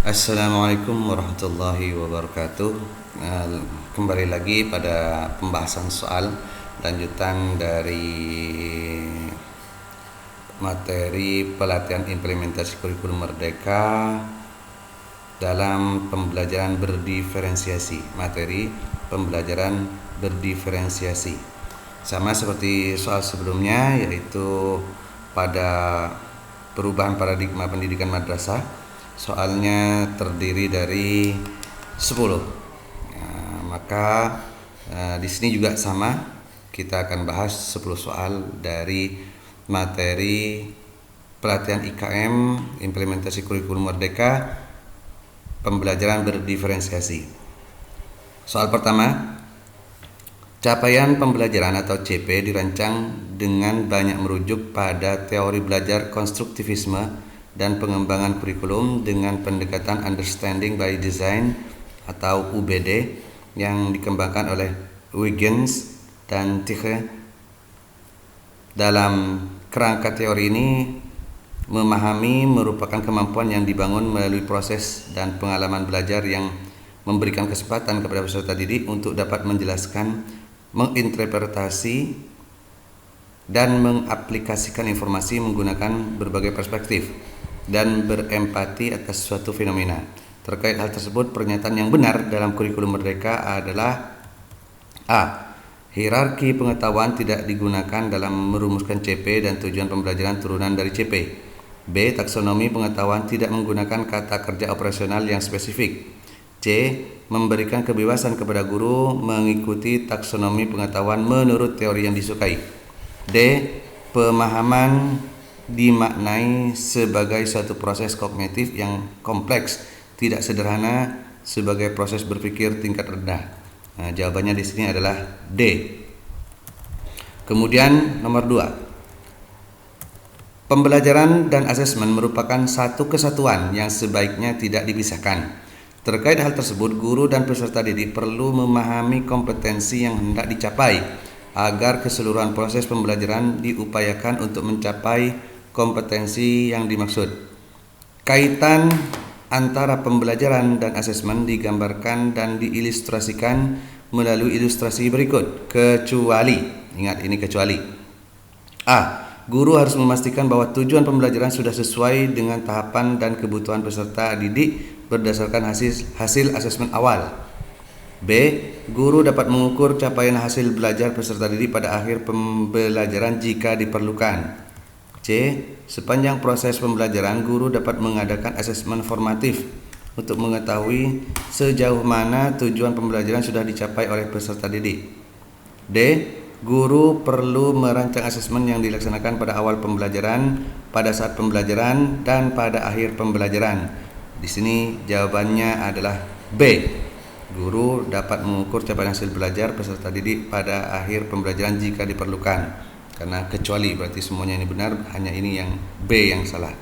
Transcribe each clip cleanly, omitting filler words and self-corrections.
Assalamualaikum warahmatullahi wabarakatuh. Kembali lagi pada pembahasan soal lanjutan dari materi pelatihan implementasi kurikulum Merdeka dalam pembelajaran berdiferensiasi. Materi pembelajaran berdiferensiasi sama seperti soal sebelumnya, yaitu pada perubahan paradigma pendidikan madrasah. Soalnya terdiri dari 10. Maka di sini juga sama, kita akan bahas 10 soal dari materi pelatihan IKM implementasi kurikulum Merdeka pembelajaran berdiferensiasi. Soal pertama, capaian pembelajaran atau CP dirancang dengan banyak merujuk pada teori belajar konstruktivisme dan pengembangan kurikulum dengan pendekatan Understanding by Design atau UBD yang dikembangkan oleh Huygens dan Tighe. Dalam kerangka teori ini, memahami merupakan kemampuan yang dibangun melalui proses dan pengalaman belajar yang memberikan kesempatan kepada peserta didik untuk dapat menjelaskan, menginterpretasi, dan mengaplikasikan informasi menggunakan berbagai perspektif dan berempati atas suatu fenomena. Terkait hal tersebut, pernyataan yang benar dalam kurikulum Merdeka adalah: A. Hierarki pengetahuan tidak digunakan dalam merumuskan CP dan tujuan pembelajaran turunan dari CP. B. Taksonomi pengetahuan tidak menggunakan kata kerja operasional yang spesifik. C. Memberikan kebebasan kepada guru mengikuti taksonomi pengetahuan menurut teori yang disukai. D. Pemahaman dimaknai sebagai suatu proses kognitif yang kompleks, tidak sederhana sebagai proses berpikir tingkat rendah. Jawabannya di sini adalah D. Kemudian nomor 2. Pembelajaran dan asesmen merupakan satu kesatuan yang sebaiknya tidak dipisahkan. Terkait hal tersebut, guru dan peserta didik perlu memahami kompetensi yang hendak dicapai agar keseluruhan proses pembelajaran diupayakan untuk mencapai kompetensi yang dimaksud. Kaitan antara pembelajaran dan asesmen digambarkan dan diilustrasikan melalui ilustrasi berikut. Kecuali, ingat ini kecuali: A. Guru harus memastikan bahwa tujuan pembelajaran sudah sesuai dengan tahapan dan kebutuhan peserta didik berdasarkan hasil asesmen awal. B. Guru dapat mengukur capaian hasil belajar peserta didik pada akhir pembelajaran jika diperlukan. C. Sepanjang proses pembelajaran, guru dapat mengadakan asesmen formatif untuk mengetahui sejauh mana tujuan pembelajaran sudah dicapai oleh peserta didik. D. Guru perlu merancang asesmen yang dilaksanakan pada awal pembelajaran, pada saat pembelajaran, dan pada akhir pembelajaran. Di sini jawabannya adalah B. Guru dapat mengukur capaian hasil belajar peserta didik pada akhir pembelajaran jika diperlukan. Karena kecuali berarti semuanya ini benar, hanya ini yang B yang salah.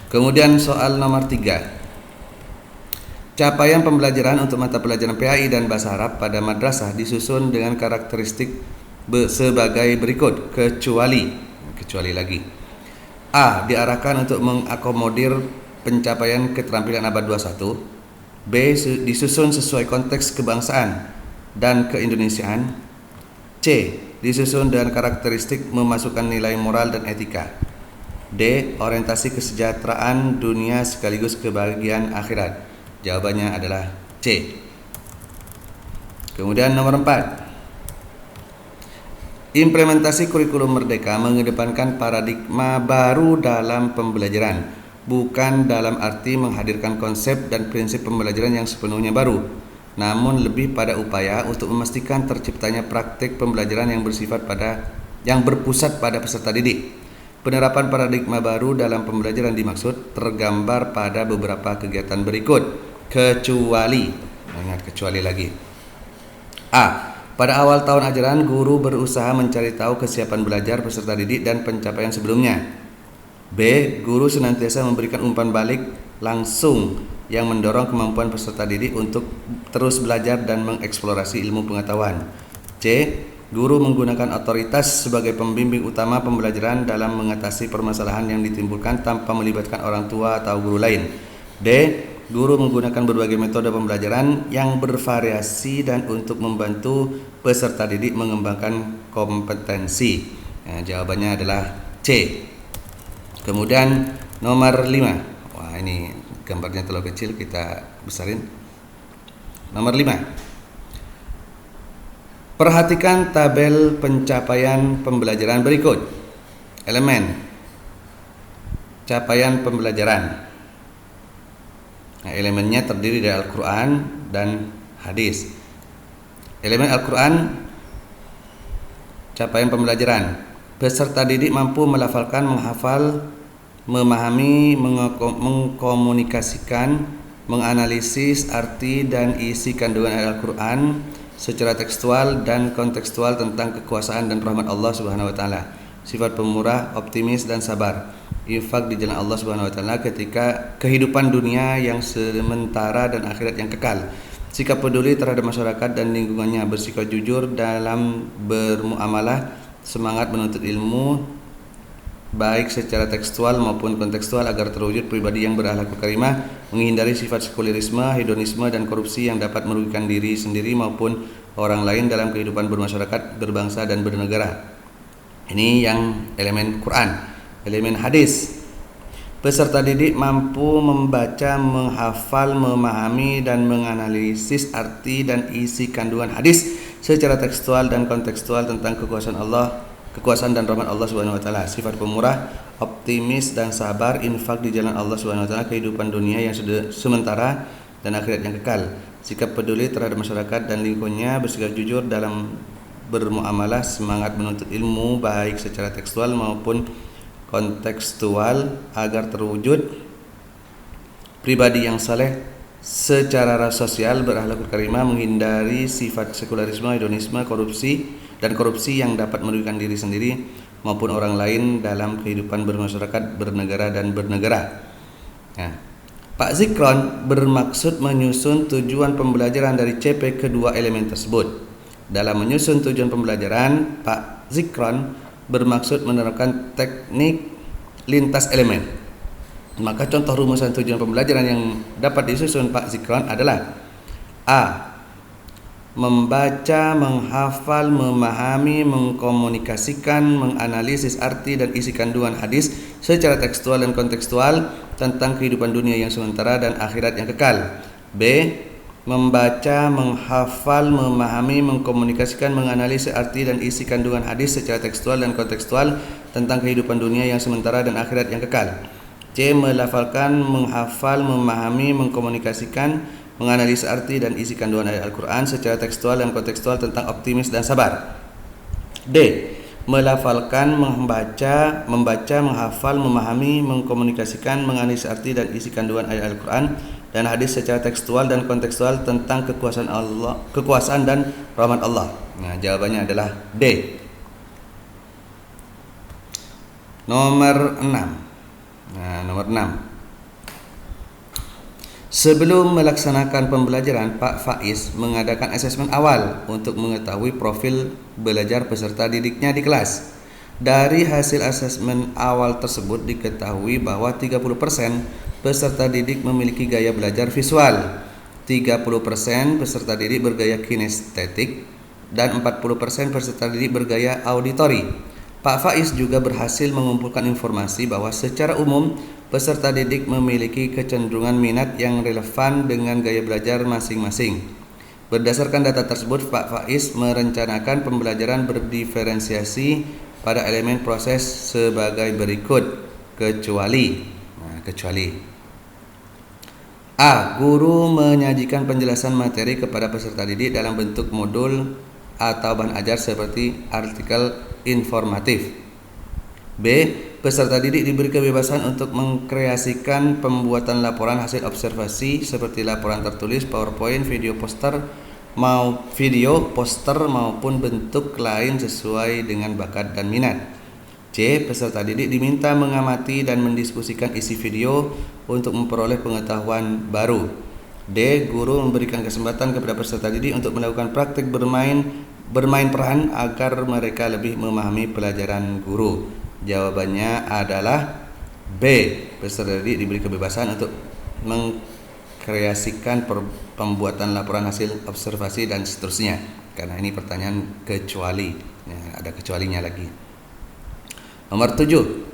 Kemudian soal nomor 3. Capaian pembelajaran untuk mata pelajaran PAI dan Bahasa Arab pada madrasah disusun dengan karakteristik sebagai berikut. Kecuali lagi: A. Diarahkan untuk mengakomodir pencapaian keterampilan abad 21. B. Disusun sesuai konteks kebangsaan dan keindonesiaan. C. Disusun dengan karakteristik memasukkan nilai moral dan etika. D. Orientasi kesejahteraan dunia sekaligus kebahagiaan akhirat. Jawabannya adalah C. Kemudian nomor 4. Implementasi kurikulum Merdeka mengedepankan paradigma baru dalam pembelajaran, bukan dalam arti menghadirkan konsep dan prinsip pembelajaran yang sepenuhnya baru, namun lebih pada upaya untuk memastikan terciptanya praktik pembelajaran yang berpusat pada peserta didik. Penerapan paradigma baru dalam pembelajaran dimaksud tergambar pada beberapa kegiatan berikut. Kecuali lagi: A. Pada awal tahun ajaran, guru berusaha mencari tahu kesiapan belajar peserta didik dan pencapaian sebelumnya. B. Guru senantiasa memberikan umpan balik langsung yang mendorong kemampuan peserta didik untuk terus belajar dan mengeksplorasi ilmu pengetahuan. C. Guru menggunakan otoritas sebagai pembimbing utama pembelajaran dalam mengatasi permasalahan yang ditimbulkan tanpa melibatkan orang tua atau guru lain. D. Guru menggunakan berbagai metode pembelajaran yang bervariasi dan untuk membantu peserta didik mengembangkan kompetensi. Nah, jawabannya adalah C. Kemudian nomor 5. Wah, ini gambarnya terlalu kecil, kita besarin. Nomor 5. Perhatikan tabel pencapaian pembelajaran berikut. Elemen capaian pembelajaran. Nah, elemennya terdiri dari Al-Quran dan hadis. Elemen Al-Quran, capaian pembelajaran. Peserta didik mampu melafalkan, menghafal, memahami, mengkomunikasikan, menganalisis arti dan isi kandungan ayat Al-Quran secara tekstual dan kontekstual tentang kekuasaan dan rahmat Allah Subhanahu wa taala. Sifat pemurah, optimis dan sabar. Infak di jalan Allah Subhanahu wa taala ketika kehidupan dunia yang sementara dan akhirat yang kekal. Sikap peduli terhadap masyarakat dan lingkungannya, bersikap jujur dalam bermuamalah, semangat menuntut ilmu baik secara tekstual maupun kontekstual agar terwujud pribadi yang berakhlak karimah, menghindari sifat sekulerisme, hedonisme dan korupsi yang dapat merugikan diri sendiri maupun orang lain dalam kehidupan bermasyarakat, berbangsa dan bernegara. Ini yang elemen Quran. Elemen hadis, peserta didik mampu membaca, menghafal, memahami dan menganalisis arti dan isi kandungan hadis secara tekstual dan kontekstual tentang kekuasaan dan rahmat Allah Subhanahu wa taala. Sifat pemurah, optimis dan sabar, infak di jalan Allah Subhanahu wa taala, kehidupan dunia yang sementara dan akhirat yang kekal. Sikap peduli terhadap masyarakat dan lingkungannya, bersikap jujur dalam bermuamalah, semangat menuntut ilmu baik secara tekstual maupun kontekstual agar terwujud pribadi yang saleh secara sosial, berakhlak karimah, menghindari sifat sekularisme, hedonisme, korupsi yang dapat merugikan diri sendiri maupun orang lain dalam kehidupan bermasyarakat, bernegara dan bernegara. Nah, Pak Zikron bermaksud menyusun tujuan pembelajaran dari CP kedua elemen tersebut. Dalam menyusun tujuan pembelajaran, Pak Zikron bermaksud menerapkan teknik lintas elemen. Maka contoh rumusan tujuan pembelajaran yang dapat disusun Pak Zikron adalah: A. Membaca, menghafal, memahami, mengkomunikasikan, menganalisis arti dan isi kandungan hadis secara tekstual dan kontekstual tentang kehidupan dunia yang sementara dan akhirat yang kekal. B. Membaca, menghafal, memahami, mengkomunikasikan, menganalisis arti dan isi kandungan hadis secara tekstual dan kontekstual tentang kehidupan dunia yang sementara dan akhirat yang kekal. C. Melafalkan, menghafal, memahami, mengkomunikasikan, menganalisis arti dan isi kandungan ayat Al-Quran secara tekstual dan kontekstual tentang optimis dan sabar. D. Melafalkan, membaca, menghafal, memahami, mengkomunikasikan, menganalisis arti dan isi kandungan ayat Al-Quran dan hadis secara tekstual dan kontekstual tentang kekuasaan dan rahmat Allah. Nah, jawabannya adalah D. Nomor 6. Nah, nomor 6. Sebelum melaksanakan pembelajaran, Pak Faiz mengadakan asesmen awal untuk mengetahui profil belajar peserta didiknya di kelas. Dari hasil asesmen awal tersebut diketahui bahwa 30% peserta didik memiliki gaya belajar visual, 30% peserta didik bergaya kinestetik, dan 40% peserta didik bergaya auditori. Pak Faiz juga berhasil mengumpulkan informasi bahwa secara umum peserta didik memiliki kecenderungan minat yang relevan dengan gaya belajar masing-masing. Berdasarkan data tersebut, Pak Faiz merencanakan pembelajaran berdiferensiasi pada elemen proses sebagai berikut, kecuali A. Guru menyajikan penjelasan materi kepada peserta didik dalam bentuk modul atau bahan ajar seperti artikel informatif. B. Peserta didik diberi kebebasan untuk mengkreasikan pembuatan laporan hasil observasi seperti laporan tertulis, PowerPoint, video poster maupun bentuk lain sesuai dengan bakat dan minat. C. Peserta didik diminta mengamati dan mendiskusikan isi video untuk memperoleh pengetahuan baru. D. Guru memberikan kesempatan kepada peserta didik untuk melakukan praktik bermain peran agar mereka lebih memahami pelajaran guru. Jawabannya adalah B. Peserta didik diberi kebebasan untuk mengkreasikan pembuatan laporan hasil observasi dan seterusnya. Karena ini pertanyaan kecuali, ya, ada kecualinya lagi. Nomor 7.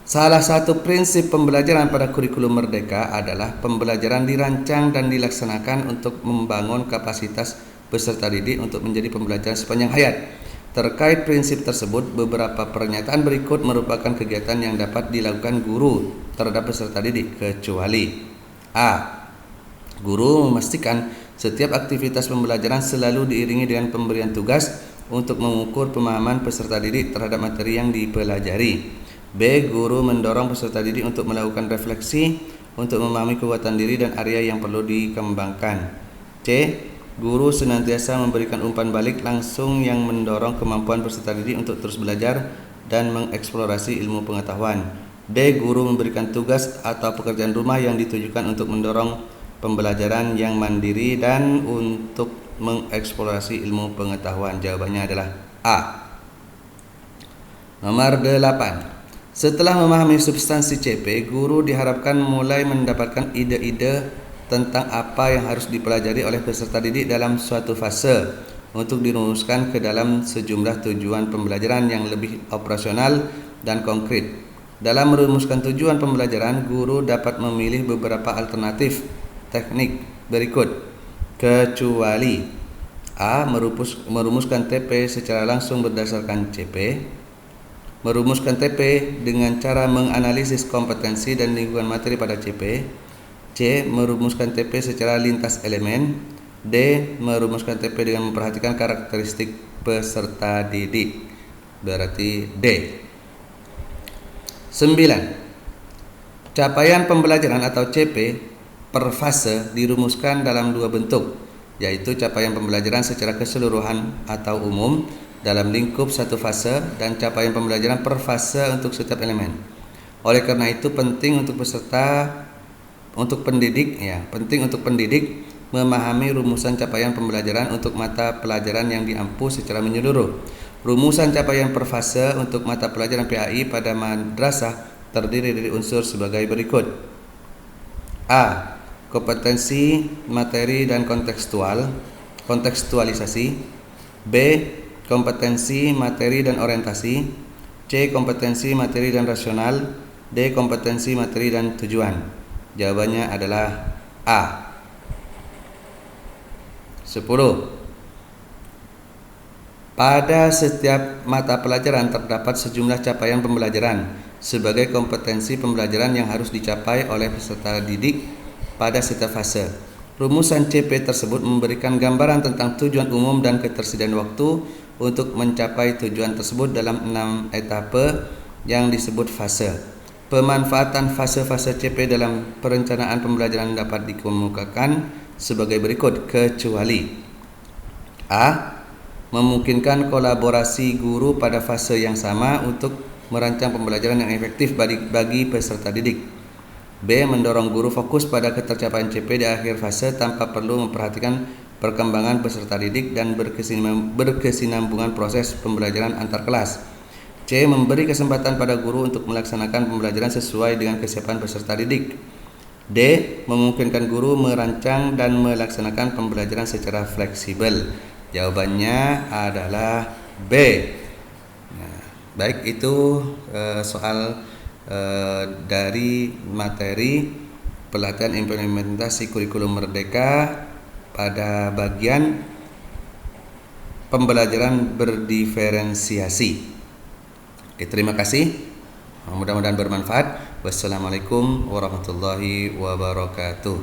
Salah satu prinsip pembelajaran pada kurikulum Merdeka adalah pembelajaran dirancang dan dilaksanakan untuk membangun kapasitas peserta didik untuk menjadi pembelajar sepanjang hayat. Terkait prinsip tersebut, beberapa pernyataan berikut merupakan kegiatan yang dapat dilakukan guru terhadap peserta didik, kecuali A. Guru memastikan setiap aktivitas pembelajaran selalu diiringi dengan pemberian tugas untuk mengukur pemahaman peserta didik terhadap materi yang dipelajari. B. Guru mendorong peserta didik untuk melakukan refleksi untuk memahami kekuatan diri dan area yang perlu dikembangkan. C. Guru senantiasa memberikan umpan balik langsung yang mendorong kemampuan peserta didik untuk terus belajar dan mengeksplorasi ilmu pengetahuan. D. Guru memberikan tugas atau pekerjaan rumah yang ditujukan untuk mendorong pembelajaran yang mandiri dan untuk mengeksplorasi ilmu pengetahuan. Jawabannya adalah A. Nomor 8. Setelah memahami substansi CP, guru diharapkan mulai mendapatkan ide-ide tentang apa yang harus dipelajari oleh peserta didik dalam suatu fase untuk dirumuskan ke dalam sejumlah tujuan pembelajaran yang lebih operasional dan konkret. Dalam merumuskan tujuan pembelajaran, guru dapat memilih beberapa alternatif teknik berikut, kecuali A. Merumuskan TP secara langsung berdasarkan CP. Merumuskan TP dengan cara menganalisis kompetensi dan lingkungan materi pada CP. C. Merumuskan TP secara lintas elemen. D. Merumuskan TP dengan memperhatikan karakteristik peserta didik. Berarti D. 9. Capaian pembelajaran atau CP per fase dirumuskan dalam dua bentuk, yaitu capaian pembelajaran secara keseluruhan atau umum dalam lingkup satu fase dan capaian pembelajaran per fase untuk setiap elemen. Oleh karena itu penting untuk pendidik memahami rumusan capaian pembelajaran untuk mata pelajaran yang diampu secara menyeluruh. Rumusan capaian per fase untuk mata pelajaran PAI pada madrasah terdiri dari unsur sebagai berikut. A. Kompetensi, materi dan kontekstualisasi. B. Kompetensi, materi dan orientasi. C. Kompetensi, materi dan rasional. D. Kompetensi, materi dan tujuan. Jawabannya adalah A. 10. Pada setiap mata pelajaran terdapat sejumlah capaian pembelajaran sebagai kompetensi pembelajaran yang harus dicapai oleh peserta didik pada setiap fase. Rumusan CP tersebut memberikan gambaran tentang tujuan umum dan ketersediaan waktu untuk mencapai tujuan tersebut dalam 6 etape yang disebut fase. Pemanfaatan fase-fase CP dalam perencanaan pembelajaran dapat dikemukakan sebagai berikut, kecuali A. Memungkinkan kolaborasi guru pada fase yang sama untuk merancang pembelajaran yang efektif bagi peserta didik. B. Mendorong guru fokus pada ketercapaian CP di akhir fase tanpa perlu memperhatikan perkembangan peserta didik dan berkesinambungan proses pembelajaran antar kelas. C. Memberi kesempatan pada guru untuk melaksanakan pembelajaran sesuai dengan kesiapan peserta didik. D. Memungkinkan guru merancang dan melaksanakan pembelajaran secara fleksibel. Jawabannya adalah B. Nah, baik, itu soal dari materi pelatihan implementasi kurikulum Merdeka pada bagian pembelajaran berdiferensiasi. Oke, terima kasih. Mudah-mudahan bermanfaat. Wassalamualaikum warahmatullahi wabarakatuh.